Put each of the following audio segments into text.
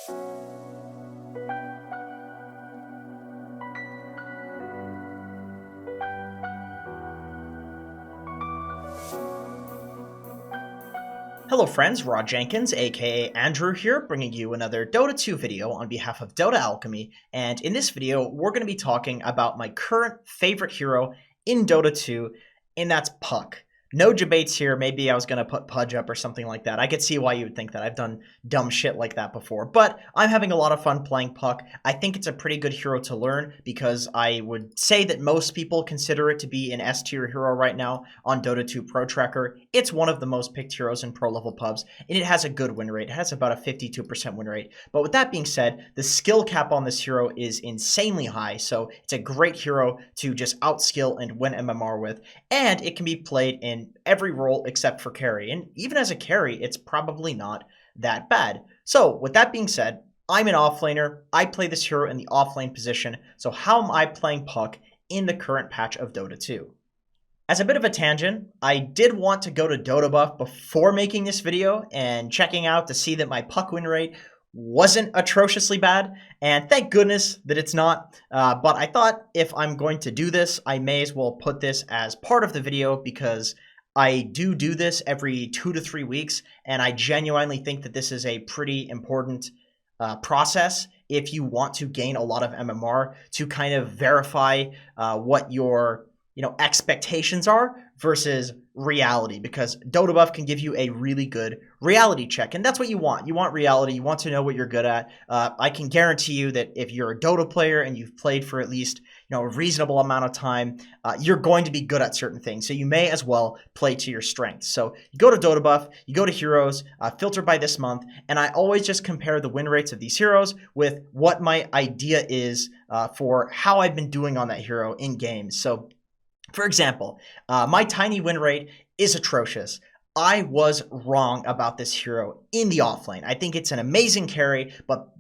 Hello friends, Jenkins, aka Andrew here, bringing you another Dota 2 video on behalf of Dota Alchemy, and in this video we're going to be talking about my current favorite hero in Dota 2, and that's Puck. No debates here. Maybe I was going to put Pudge up or something like that. I could see why you would think that. I've done dumb shit like that before. But I'm having a lot of fun playing Puck. I think it's a pretty good hero to learn because I would say that most people consider it to be an S tier hero right now on Dota 2 Pro Tracker. It's one of the most picked heroes in pro level pubs, and it has a good win rate. It has about a 52% win rate. But with that being said, the skill cap on this hero is insanely high, so it's a great hero to just outskill and win MMR with, and it can be played in every role except for carry, and even as a carry, it's probably not that bad. So with that being said, I'm an offlaner. I play this hero in the offlane position, so how am I playing Puck in the current patch of Dota 2? As a bit of a tangent, I did want to go to Dota Buff before making this video and checking out to see that my Puck win rate wasn't atrociously bad, and thank goodness that it's not, but I thought if I'm going to do this, I may as well put this as part of the video because I do this every 2 to 3 weeks, and I genuinely think that this is a pretty important process if you want to gain a lot of MMR to kind of verify what your expectations are versus reality, because Dota Buff can give you a really good reality check, and that's what you want. You want reality. You want to know what you're good at. I can guarantee you that if you're a Dota player and you've played for at least a reasonable amount of time, you're going to be good at certain things, so you may as well play to your strengths. So you go to Dota Buff, you go to heroes, filter by this month, and I always just compare the win rates of these heroes with what my idea is for how I've been doing on that hero in games. So for example, my tiny win rate is atrocious. I was wrong about this hero in the offlane. I think it's an amazing carry, but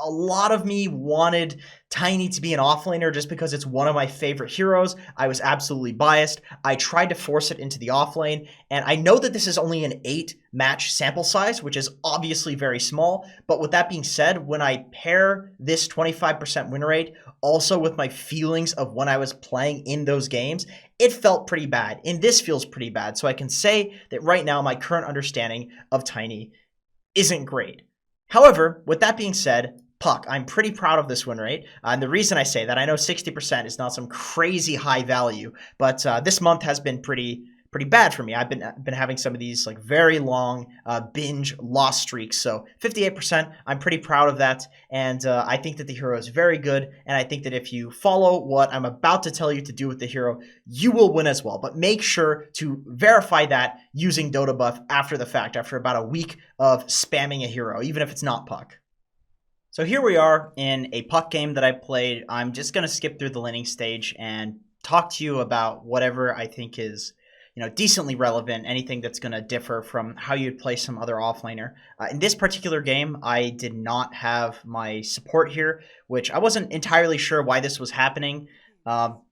a lot of me wanted Tiny to be an offlaner just because it's one of my favorite heroes. I was absolutely biased. I tried to force it into the offlane, and I know that this is only an 8-match sample size, which is obviously very small, but with that being said, when I pair this 25% win rate also with my feelings of when I was playing in those games, it felt pretty bad, and this feels pretty bad. So I can say that right now my current understanding of Tiny isn't great. However, with that being said, Puck, I'm pretty proud of this win rate, and the reason I say that, I know 60% is not some crazy high value, but this month has been pretty bad for me. I've been having some of these like very long binge loss streaks, so 58%, I'm pretty proud of that, and I think that the hero is very good, and I think that if you follow what I'm about to tell you to do with the hero, you will win as well. But make sure to verify that using Dota Buff after the fact, after about a week of spamming a hero, even if it's not Puck. So here we are in a Puck game that I played. I'm just going to skip through the laning stage and talk to you about whatever I think is decently relevant, anything that's going to differ from how you'd play some other offlaner. In this particular game, I did not have my support here, which I wasn't entirely sure why this was happening.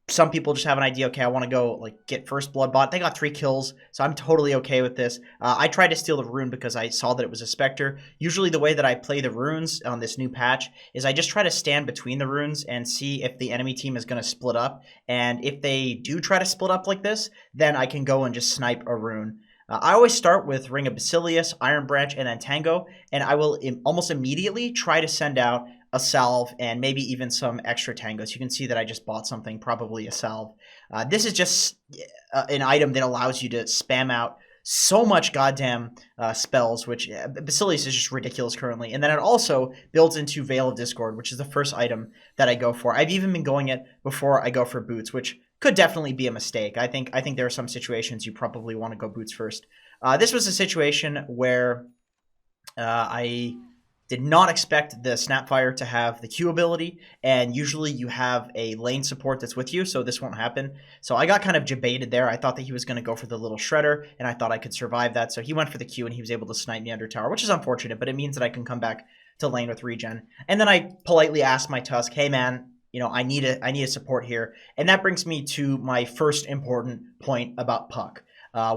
Some people just have an idea, okay, I want to go get first blood bot. They got 3 kills, so I'm totally okay with this. I tried to steal the rune because I saw that it was a Spectre. Usually the way that I play the runes on this new patch is I just try to stand between the runes and see if the enemy team is going to split up. And if they do try to split up like this, then I can go and just snipe a rune. I always start with Ring of Basilius, Iron Branch, and then Tango, and I will almost immediately try to send out a salve and maybe even some extra tangos. You can see that I just bought something, probably a salve. This is just an item that allows you to spam out so much goddamn spells, which Basilius is just ridiculous currently. And then it also builds into Veil of Discord, which is the first item that I go for. I've even been going it before I go for boots, which could definitely be a mistake. I think there are some situations you probably want to go boots first. This was a situation where I did not expect the Snapfire to have the Q ability, and usually you have a lane support that's with you, so this won't happen. So I got kind of debated there. I thought that he was going to go for the little Shredder, and I thought I could survive that. So he went for the Q, and he was able to snipe me under tower, which is unfortunate, but it means that I can come back to lane with regen. And then I politely asked my Tusk, hey man, I need a support here. And that brings me to my first important point about Puck.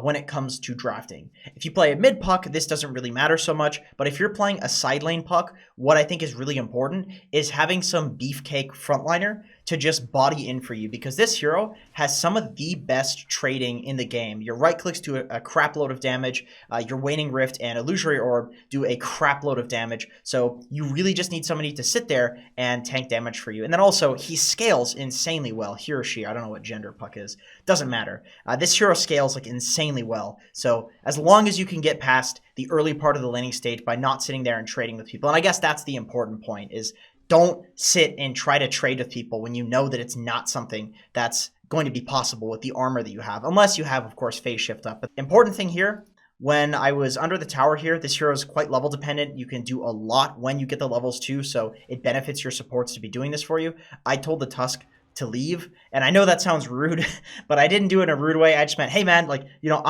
when it comes to drafting. If you play a mid puck, this doesn't really matter so much, but if you're playing a side lane puck, what I think is really important is having some beefcake frontliner to just body in for you, because this hero has some of the best trading in the game. Your right clicks do a crap load of damage, your Waning Rift and Illusory Orb do a crap load of damage, so you really just need somebody to sit there and tank damage for you. And then also, he scales insanely well. He or she, I don't know what gender puck is, doesn't matter. This hero scales like insanely well, so as long as you can get past the early part of the laning stage by not sitting there and trading with people, and I guess that's the important point, is don't sit and try to trade with people when you know that it's not something that's going to be possible with the armor that you have, unless you have, of course, phase shift up. But the important thing here, when I was under the tower here, this hero is quite level dependent. You can do a lot when you get the levels too, so it benefits your supports to be doing this for you. I told the Tusk to leave, and I know that sounds rude, but I didn't do it in a rude way. I just meant, hey man, like, you know,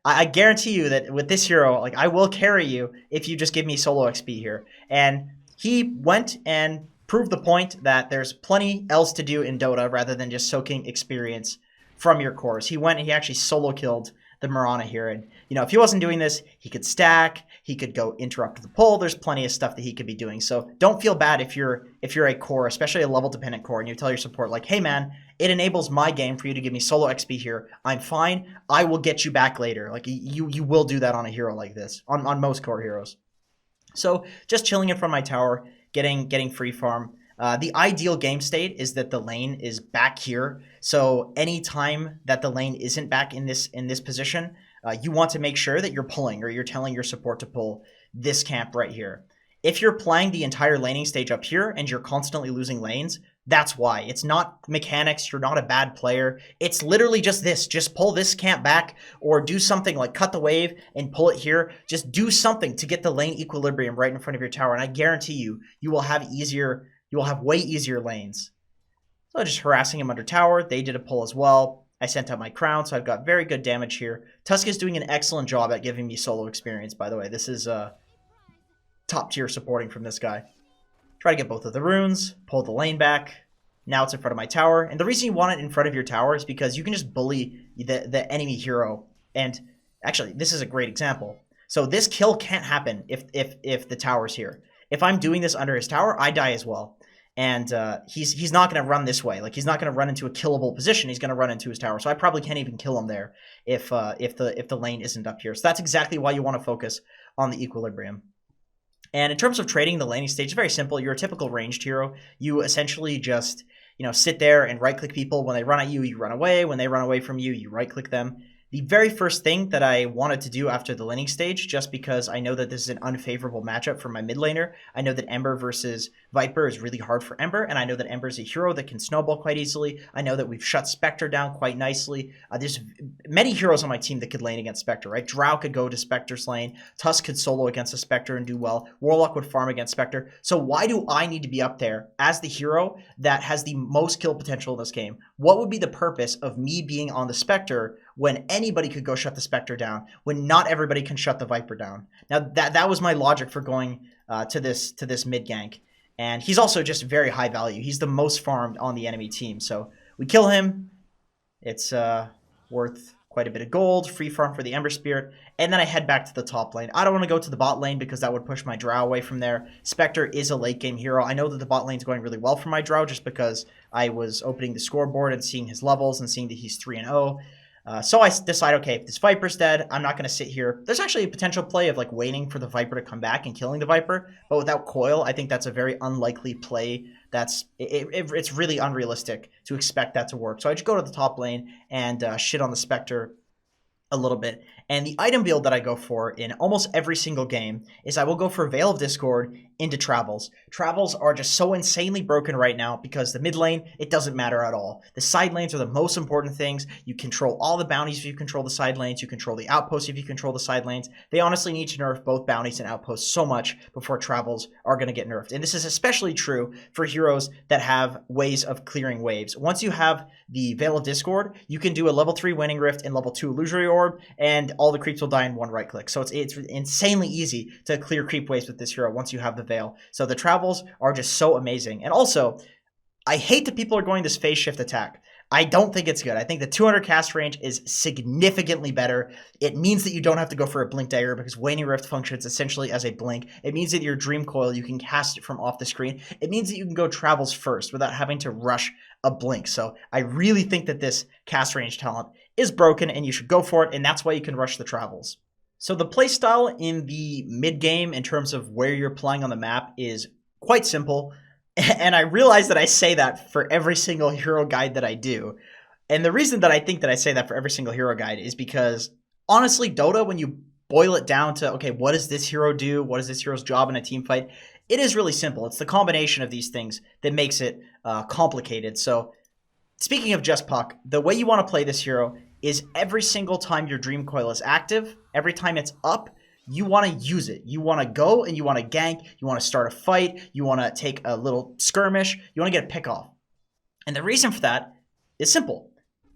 I guarantee you that with this hero, like, I will carry you if you just give me solo XP here. And he went and proved the point that there's plenty else to do in Dota rather than just soaking experience from your cores. He went and he actually solo killed the Mirana here. And, you know, if he wasn't doing this, he could stack, he could go interrupt the pull. There's plenty of stuff that he could be doing. So don't feel bad if you're a core, especially a level dependent core, and you tell your support like, hey man, it enables my game for you to give me solo XP here. I'm fine. I will get you back later. Like, you will do that on a hero like this, on most core heroes. So just chilling in front of my tower, getting free farm. The ideal game state is that the lane is back here. So anytime that the lane isn't back in this position, you want to make sure that you're pulling, or you're telling your support to pull this camp right here. If you're playing the entire laning stage up here and you're constantly losing lanes, that's why. It's not mechanics, you're not a bad player. It's literally just this. Just pull this camp back, or do something like cut the wave and pull it here. Just do something to get the lane equilibrium right in front of your tower, and I guarantee you, you will have way easier lanes. So just harassing him under tower. They did a pull as well. I sent out my crown, so I've got very good damage here. Tusk is doing an excellent job at giving me solo experience, by the way. This is top tier supporting from this guy. Try to get both of the runes, pull the lane back. Now it's in front of my tower. And the reason you want it in front of your tower is because you can just bully the enemy hero. And actually, this is a great example. So this kill can't happen if the tower's here. If I'm doing this under his tower, I die as well. And he's not going to run this way. Like, he's not going to run into a killable position. He's going to run into his tower. So I probably can't even kill him there if the lane isn't up here. So that's exactly why you want to focus on the equilibrium. And in terms of trading the laning stage, it's very simple. You're a typical ranged hero. You essentially just, you know, sit there and right-click people. When they run at you, you run away. When they run away from you, you right-click them. The very first thing that I wanted to do after the laning stage, just because I know that this is an unfavorable matchup for my mid laner, I know that Ember versus Viper is really hard for Ember, and I know that Ember is a hero that can snowball quite easily. I know that we've shut Spectre down quite nicely. There's many heroes on my team that could lane against Spectre, right? Drow could go to Spectre's lane. Tusk could solo against a Spectre and do well. Warlock would farm against Spectre. So why do I need to be up there as the hero that has the most kill potential in this game? What would be the purpose of me being on the Spectre when anybody could go shut the Spectre down, when not everybody can shut the Viper down? Now, that was my logic for going to this mid gank. And he's also just very high value. He's the most farmed on the enemy team. So we kill him. It's worth quite a bit of gold, free farm for the Ember Spirit, and then I head back to the top lane. I don't want to go to the bot lane because that would push my Drow away from there. Spectre is a late game hero. I know that the bot lane's going really well for my Drow just because I was opening the scoreboard and seeing his levels and seeing that he's 3-0. So I decide, okay, if this Viper's dead, I'm not going to sit here. There's actually a potential play of like waiting for the Viper to come back and killing the Viper, but without coil, I think that's a very unlikely play. It's really unrealistic to expect that to work. So I just go to the top lane and shit on the Spectre a little bit. And the item build that I go for in almost every single game is I will go for Veil of Discord into Travels. Travels are just so insanely broken right now because the mid lane, it doesn't matter at all. The side lanes are the most important things. You control all the bounties if you control the side lanes. You control the outposts if you control the side lanes. They honestly need to nerf both bounties and outposts so much before Travels are going to get nerfed. And this is especially true for heroes that have ways of clearing waves. Once you have the Veil of Discord, you can do a level 3 Waning Rift and level 2 Illusory Orb, and all the creeps will die in one right click. So it's insanely easy to clear creep waves with this hero once you have the Veil. So the Travels are just so amazing. And also, I hate that people are going this phase shift attack. I don't think it's good. I think the 200 cast range is significantly better. It means that you don't have to go for a blink dagger because Waning Rift functions essentially as a blink. It means that your Dream Coil, you can cast it from off the screen. It means that you can go travels first without having to rush a blink. So I really think that this cast range talent is broken and you should go for it, and that's why you can rush the travels. So the playstyle in the mid game in terms of where you're playing on the map is quite simple. And I realize that I say that for every single hero guide that I do. And the reason that I think that I say that for every single hero guide is because, honestly, Dota, when you boil it down to, okay, what does this hero do? What is this hero's job in a team fight? It is really simple. It's the combination of these things that makes it complicated. So, speaking of just Puck, the way you want to play this hero is every single time your Dream Coil is active, every time it's up, you want to use it. You want to go and you want to gank. You want to start a fight. You want to take a little skirmish. You want to get a pick off. And the reason for that is simple.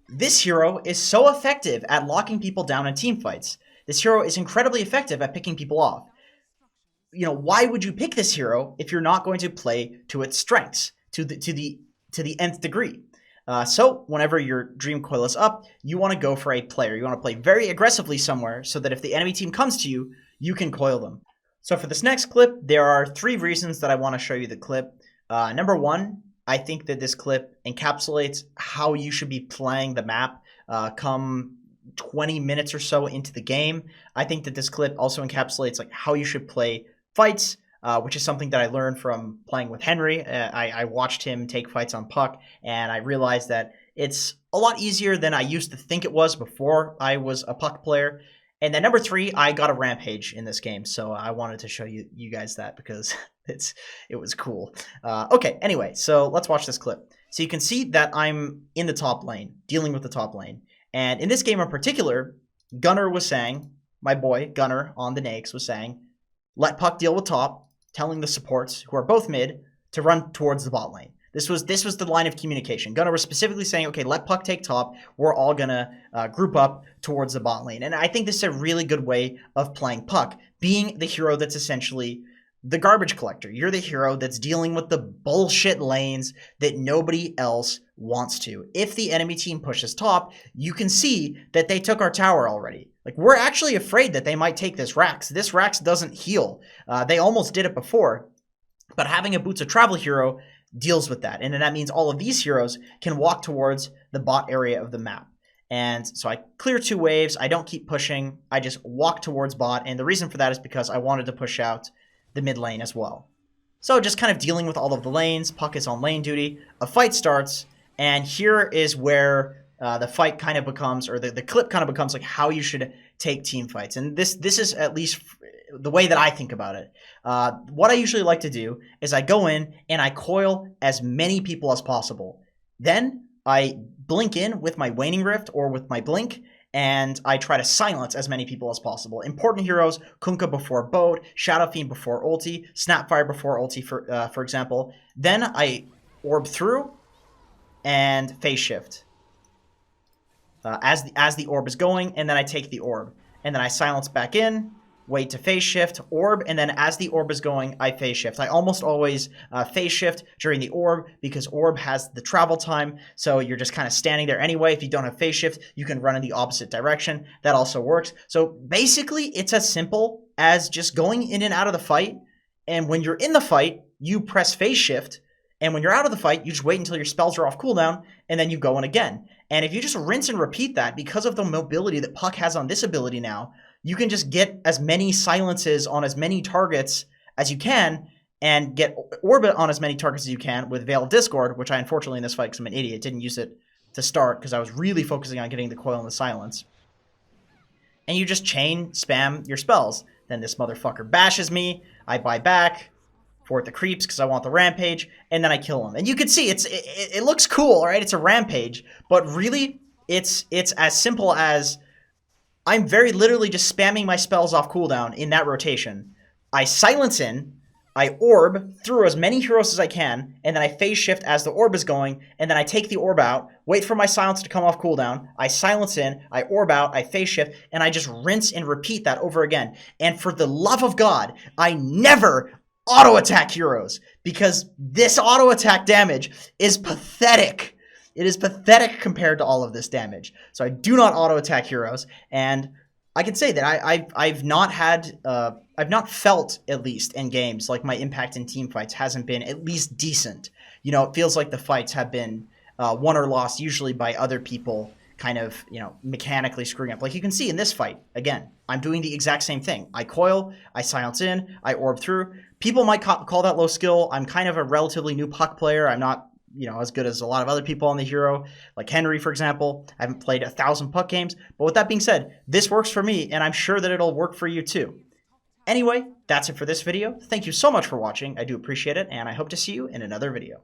This hero is so effective at locking people down in team fights. This hero is incredibly effective at picking people off. You know, why would you pick this hero if you're not going to play to its strengths, to the nth degree? So whenever your Dream Coil is up, you want to go for a player. You want to play very aggressively somewhere so that if the enemy team comes to you, you can coil them. So for this next clip, there are 3 reasons that I want to show you the clip. Number 1, I think that this clip encapsulates how you should be playing the map come 20 minutes or so into the game. I think that this clip also encapsulates like how you should play fights, which is something that I learned from playing with Henry. I watched him take fights on Puck, and I realized that it's a lot easier than I used to think it was before I was a Puck player. And then number 3, I got a Rampage in this game, so I wanted to show you guys that because it was cool. Okay, anyway, so let's watch this clip. So you can see that I'm in the top lane, dealing with the top lane. And in this game in particular, Gunner was saying, my boy Gunner on the Nakes was saying, let Puck deal with top, telling the supports, who are both mid, to run towards the bot lane. This was the line of communication. Gunner was specifically saying, okay, let Puck take top. We're all going to group up towards the bot lane. And I think this is a really good way of playing Puck, being the hero that's essentially the garbage collector. You're the hero that's dealing with the bullshit lanes that nobody else wants to. If the enemy team pushes top, you can see that they took our tower already. Like, we're actually afraid that they might take this Rax. This Rax doesn't heal. They almost did it before, but having a Boots of Travel hero deals with that. And then that means all of these heroes can walk towards the bot area of the map. And so I clear 2 waves. I don't keep pushing. I just walk towards bot. And the reason for that is because I wanted to push out the mid lane as well. So just kind of dealing with all of the lanes. Puck is on lane duty. A fight starts. And here is where the fight kind of becomes, or the clip kind of becomes like how you should take team fights. And this is at least the way that I think about it. What I usually like to do is I go in and I coil as many people as possible. Then I blink in with my Waning Rift or with my blink, and I try to silence as many people as possible. Important heroes, Kunkka before Boat, Shadow Fiend before ulti, Snapfire before ulti, for example. Then I orb through and phase shift as the orb is going, and then I take the orb. And then I silence back in, wait to phase shift, orb, and then as the orb is going, I phase shift. I almost always phase shift during the orb because orb has the travel time, so you're just kind of standing there anyway. If you don't have phase shift, you can run in the opposite direction. That also works. So basically, it's as simple as just going in and out of the fight, and when you're in the fight, you press phase shift, and when you're out of the fight, you just wait until your spells are off cooldown, and then you go in again. And if you just rinse and repeat that, because of the mobility that Puck has on this ability now, you can just get as many silences on as many targets as you can and get Orbit on as many targets as you can with Veil of Discord, which I unfortunately in this fight, because I'm an idiot, didn't use it to start because I was really focusing on getting the coil and the silence. And you just chain spam your spells. Then this motherfucker bashes me, I buy back for the creeps because I want the rampage, and then I kill him. And you can see it looks cool, right? It's a rampage, but really it's as simple as I'm very literally just spamming my spells off cooldown in that rotation. I silence in, I orb through as many heroes as I can, and then I phase shift as the orb is going, and then I take the orb out, wait for my silence to come off cooldown, I silence in, I orb out, I phase shift, and I just rinse and repeat that over again. And for the love of God, I never auto-attack heroes, because this auto-attack damage is pathetic. It is pathetic compared to all of this damage. So I do not auto attack heroes, and I can say that I've not had I've not felt, at least in games, like my impact in team fights hasn't been at least decent. You know, it feels like the fights have been won or lost usually by other people kind of, you know, mechanically screwing up. Like you can see in this fight, again, I'm doing the exact same thing. I coil, I silence in, I orb through. People might call that low skill. I'm kind of a relatively new puck player. I'm not, you know, as good as a lot of other people on the hero, like Henry, for example. I haven't played 1,000 puck games. But with that being said, this works for me, and I'm sure that it'll work for you too. Anyway, that's it for this video. Thank you so much for watching. I do appreciate it, and I hope to see you in another video.